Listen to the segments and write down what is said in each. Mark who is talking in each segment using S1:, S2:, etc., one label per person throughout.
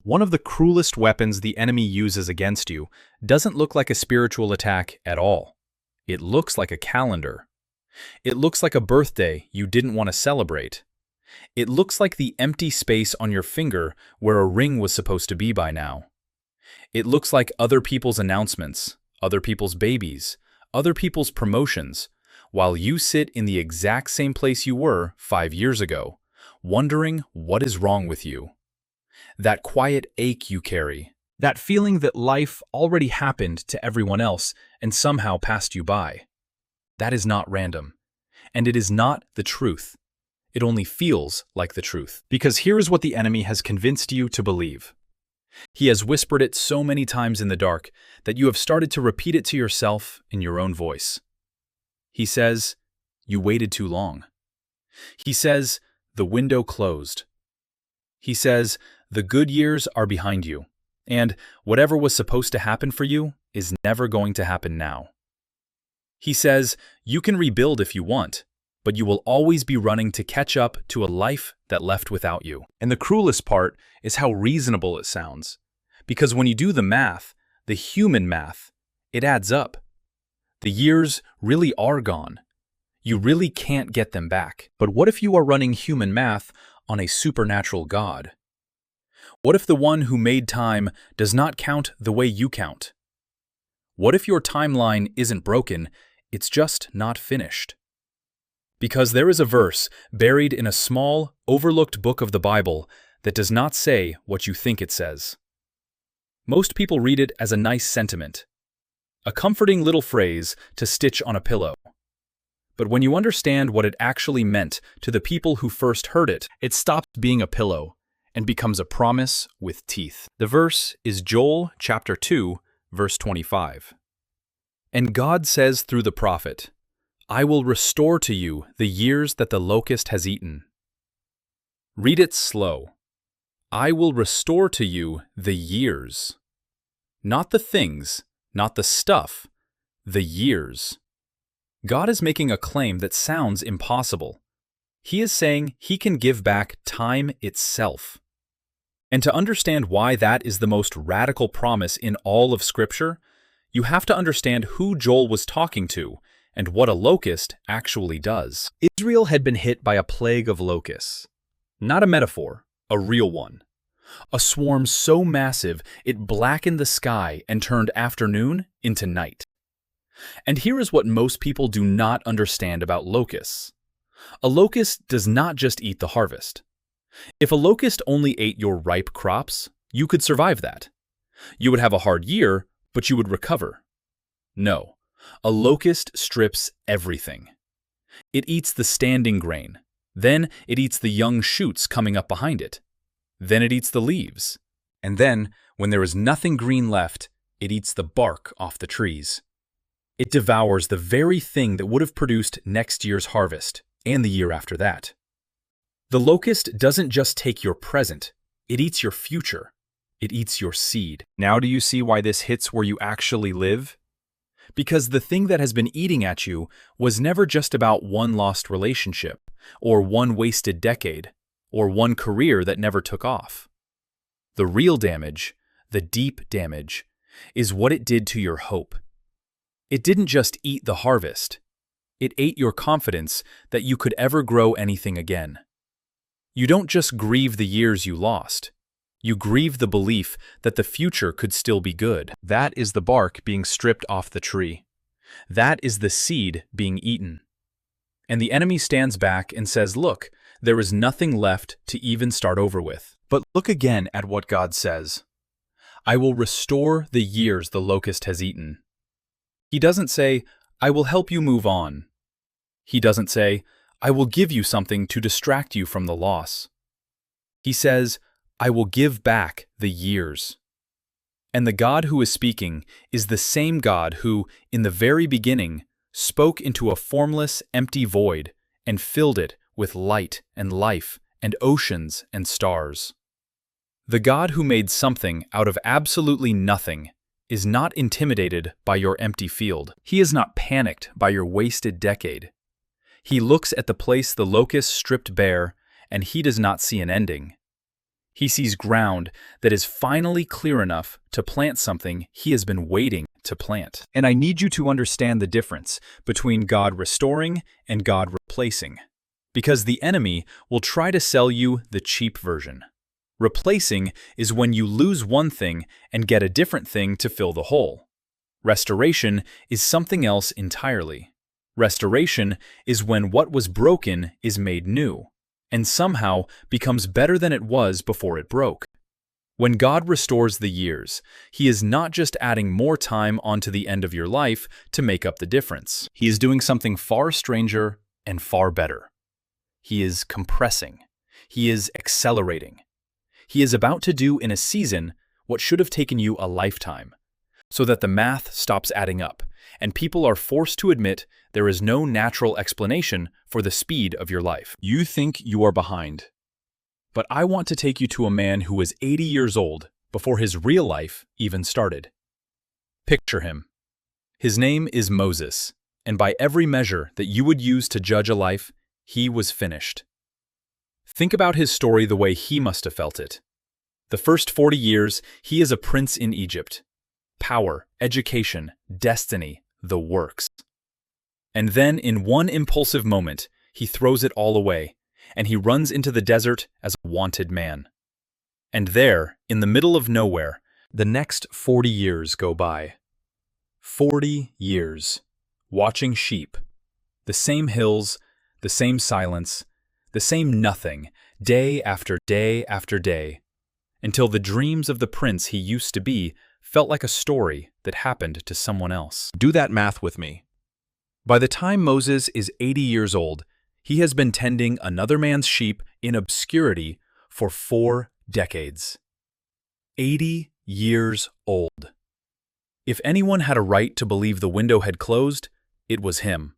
S1: One of the cruelest weapons the enemy uses against you doesn't look like a spiritual attack at all. It looks like a calendar. It looks like a birthday you didn't want to celebrate. It looks like the empty space on your finger where a ring was supposed to be by now. It looks like other people's announcements, other people's babies, other people's promotions, while you sit in the exact same place you were 5 years ago, wondering what is wrong with you. That quiet ache you carry, that feeling that life already happened to everyone else and somehow passed you by. That is not random, and it is not the truth. It only feels like the truth. Because here is what the enemy has convinced you to believe. He has whispered it so many times in the dark that you have started to repeat it to yourself in your own voice. He says, "You waited too long." He says, "The window closed." He says, "The good years are behind you, and whatever was supposed to happen for you is never going to happen now." He says, "You can rebuild if you want, but you will always be running to catch up to a life that left without you." And the cruelest part is how reasonable it sounds. Because when you do the math, the human math, it adds up. The years really are gone. You really can't get them back. But what if you are running human math on a supernatural God? What if the one who made time does not count the way you count? What if your timeline isn't broken, it's just not finished? Because there is a verse buried in a small, overlooked book of the Bible that does not say what you think it says. Most people read it as a nice sentiment, a comforting little phrase to stitch on a pillow. But when you understand what it actually meant to the people who first heard it, it stops being a pillow and becomes a promise with teeth. The verse is Joel chapter 2, verse 25. And God says through the prophet, "I will restore to you the years that the locust has eaten." Read it slow. I will restore to you the years. Not the things, not the stuff, the years. God is making a claim that sounds impossible. He is saying he can give back time itself. And to understand why that is the most radical promise in all of Scripture, you have to understand who Joel was talking to and what a locust actually does. Israel had been hit by a plague of locusts. Not a metaphor, a real one. A swarm so massive it blackened the sky and turned afternoon into night. And here is what most people do not understand about locusts. A locust does not just eat the harvest. If a locust only ate your ripe crops, you could survive that. You would have a hard year, but you would recover. No, a locust strips everything. It eats the standing grain. Then it eats the young shoots coming up behind it. Then it eats the leaves. And then, when there is nothing green left, it eats the bark off the trees. It devours the very thing that would have produced next year's harvest, and the year after that. The locust doesn't just take your present, it eats your future. It eats your seed. Now do you see why this hits where you actually live? Because the thing that has been eating at you was never just about one lost relationship, or one wasted decade, or one career that never took off. The real damage, the deep damage, is what it did to your hope. It didn't just eat the harvest. It ate your confidence that you could ever grow anything again. You don't just grieve the years you lost. You grieve the belief that the future could still be good. That is the bark being stripped off the tree. That is the seed being eaten. And the enemy stands back and says, "Look, there is nothing left to even start over with." But look again at what God says. "I will restore the years the locust has eaten." He doesn't say, "I will help you move on." He doesn't say, "I will give you something to distract you from the loss." He says, "I will give back the years." And the God who is speaking is the same God who, in the very beginning, spoke into a formless, empty void and filled it with light and life and oceans and stars. The God who made something out of absolutely nothing is not intimidated by your empty field. He is not panicked by your wasted decade. He looks at the place the locust stripped bare, and he does not see an ending. He sees ground that is finally clear enough to plant something he has been waiting to plant. And I need you to understand the difference between God restoring and God replacing, because the enemy will try to sell you the cheap version. Replacing is when you lose one thing and get a different thing to fill the hole. Restoration is something else entirely. Restoration is when what was broken is made new, and somehow becomes better than it was before it broke. When God restores the years, He is not just adding more time onto the end of your life to make up the difference. He is doing something far stranger and far better. He is compressing. He is accelerating. He is about to do in a season what should have taken you a lifetime, so that the math stops adding up, and people are forced to admit there is no natural explanation for the speed of your life. You think you are behind. But I want to take you to a man who was 80 years old before his real life even started. Picture him. His name is Moses, and by every measure that you would use to judge a life, he was finished. Think about his story the way he must have felt it. The first 40 years, he is a prince in Egypt. Power, education, destiny, the works. And then, in one impulsive moment, he throws it all away, and he runs into the desert as a wanted man. And there, in the middle of nowhere, the next 40 years go by. 40 years, watching sheep. The same hills, the same silence, the same nothing, day after day after day, until the dreams of the prince he used to be felt like a story that happened to someone else. Do that math with me. By the time Moses is 80 years old, he has been tending another man's sheep in obscurity for 4 decades. 80 years old. If anyone had a right to believe the window had closed, it was him.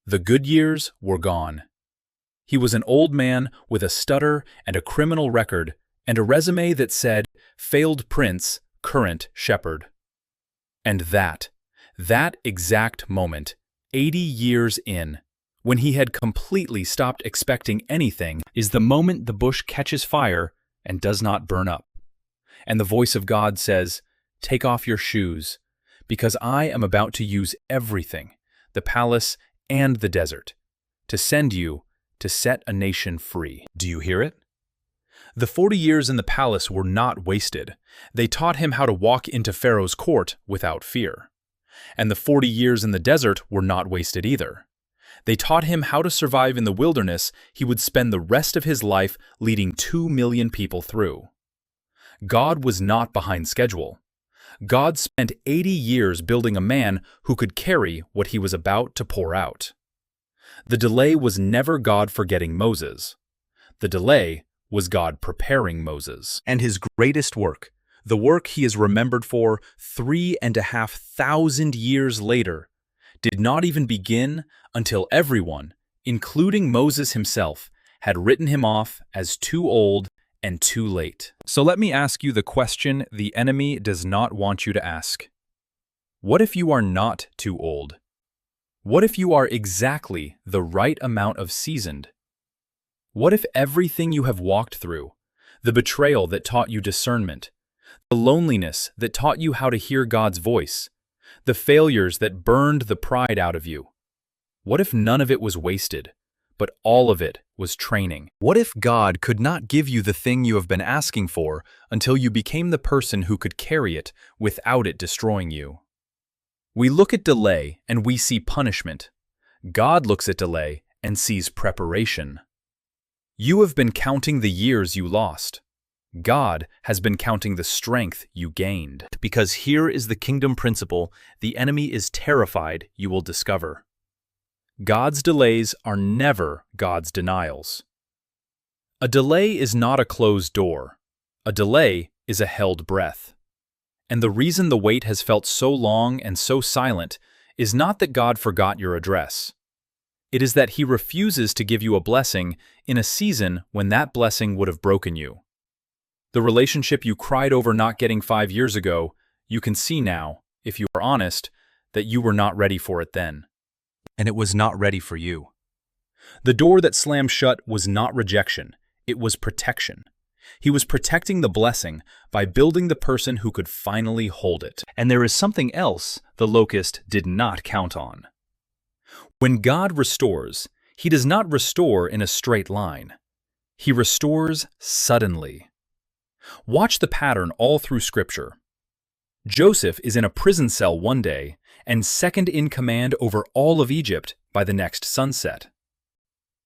S1: The good years were gone. He was an old man with a stutter and a criminal record and a resume that said, failed prince, current shepherd. And that exact moment, 80 years in, when he had completely stopped expecting anything, is the moment the bush catches fire and does not burn up. And the voice of God says, take off your shoes, because I am about to use everything, the palace and the desert, to send you to set a nation free. Do you hear it? The 40 years in the palace were not wasted. They taught him how to walk into Pharaoh's court without fear. And the 40 years in the desert were not wasted either. They taught him how to survive in the wilderness he would spend the rest of his life leading 2 million people through. God was not behind schedule. God spent 80 years building a man who could carry what he was about to pour out. The delay was never God forgetting Moses. The delay was God preparing Moses. And his greatest work, the work he is remembered for 3,500 years later, did not even begin until everyone, including Moses himself, had written him off as too old and too late. So let me ask you the question the enemy does not want you to ask. What if you are not too old? What if you are exactly the right amount of seasoned? What if everything you have walked through, the betrayal that taught you discernment, the loneliness that taught you how to hear God's voice, the failures that burned the pride out of you, what if none of it was wasted, but all of it was training? What if God could not give you the thing you have been asking for until you became the person who could carry it without it destroying you? We look at delay and we see punishment. God looks at delay and sees preparation. You have been counting the years you lost. God has been counting the strength you gained. Because here is the kingdom principle the enemy is terrified you will discover. God's delays are never God's denials. A delay is not a closed door. A delay is a held breath. And the reason the wait has felt so long and so silent is not that God forgot your address. It is that He refuses to give you a blessing in a season when that blessing would have broken you. The relationship you cried over not getting 5 years ago, you can see now, if you are honest, that you were not ready for it then. And it was not ready for you. The door that slammed shut was not rejection, it was protection. He was protecting the blessing by building the person who could finally hold it. And there is something else the locust did not count on. When God restores, He does not restore in a straight line. He restores suddenly. Watch the pattern all through Scripture. Joseph is in a prison cell one day and second in command over all of Egypt by the next sunset.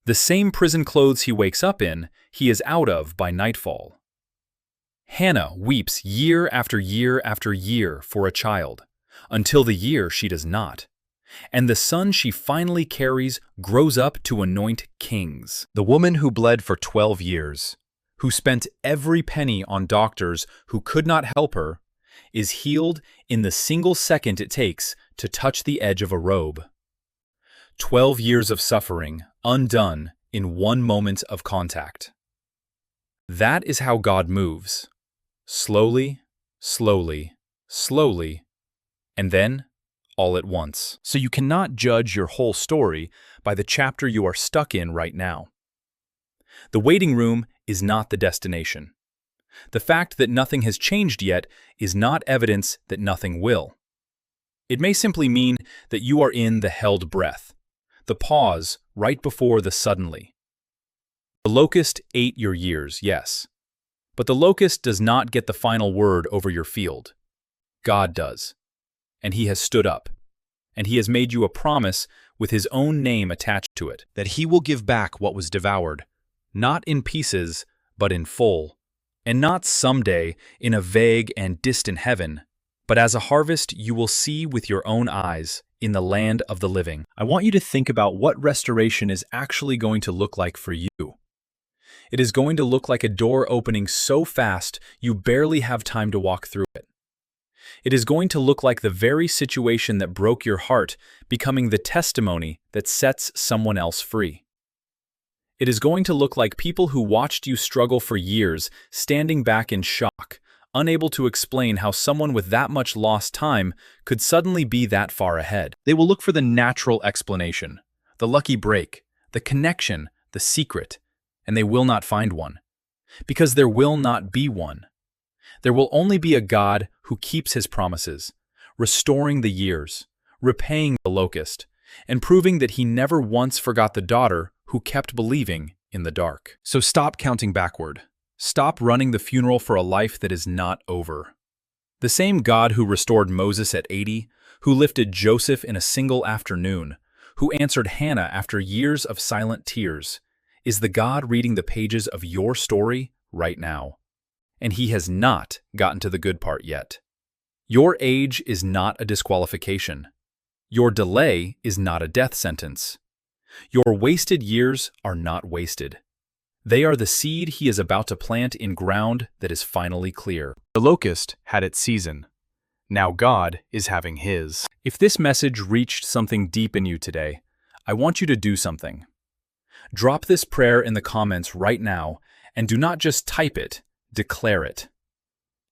S1: The same prison clothes he wakes up in, he is out of by nightfall. Hannah weeps year after year after year for a child, until the year she does not. And the son she finally carries grows up to anoint kings. The woman who bled for 12 years, who spent every penny on doctors who could not help her, is healed in the single second it takes to touch the edge of a robe. 12 years of suffering undone in one moment of contact. That is how God moves. Slowly, slowly, slowly, and then all at once. So you cannot judge your whole story by the chapter you are stuck in right now. The waiting room is not the destination. The fact that nothing has changed yet is not evidence that nothing will. It may simply mean that you are in the held breath, the pause right before the suddenly. The locust ate your years, yes, but the locust does not get the final word over your field. God does, and He has stood up, and He has made you a promise with His own name attached to it, that He will give back what was devoured, not in pieces, but in full. And not someday in a vague and distant heaven, but as a harvest you will see with your own eyes in the land of the living. I want you to think about what restoration is actually going to look like for you. It is going to look like a door opening so fast you barely have time to walk through it. It is going to look like the very situation that broke your heart becoming the testimony that sets someone else free. It is going to look like people who watched you struggle for years, standing back in shock, unable to explain how someone with that much lost time could suddenly be that far ahead. They will look for the natural explanation, the lucky break, the connection, the secret, and they will not find one. Because there will not be one. There will only be a God who keeps His promises, restoring the years, repaying the locust, and proving that He never once forgot the daughter who kept believing in the dark. So stop counting backward. Stop running the funeral for a life that is not over. The same God who restored Moses at 80, who lifted Joseph in a single afternoon, who answered Hannah after years of silent tears, is the God reading the pages of your story right now. And He has not gotten to the good part yet. Your age is not a disqualification. Your delay is not a death sentence. Your wasted years are not wasted. They are the seed He is about to plant in ground that is finally clear. The locust had its season. Now God is having His. If this message reached something deep in you today, I want you to do something. Drop this prayer in the comments right now, and do not just type it, declare it.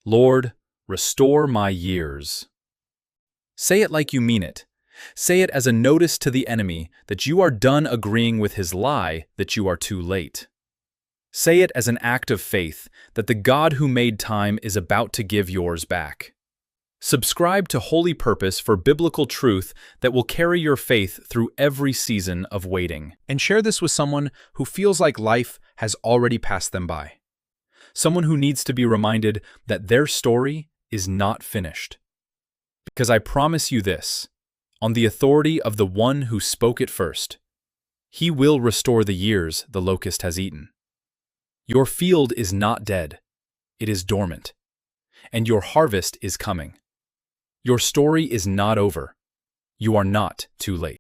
S1: Lord, restore my years. Say it like you mean it. Say it as a notice to the enemy that you are done agreeing with his lie that you are too late. Say it as an act of faith that the God who made time is about to give yours back. Subscribe to Holy Purpose for biblical truth that will carry your faith through every season of waiting. And share this with someone who feels like life has already passed them by. Someone who needs to be reminded that their story is not finished. Because I promise you this, on the authority of the one who spoke it first, He will restore the years the locust has eaten. Your field is not dead, it is dormant, and your harvest is coming. Your story is not over. You are not too late.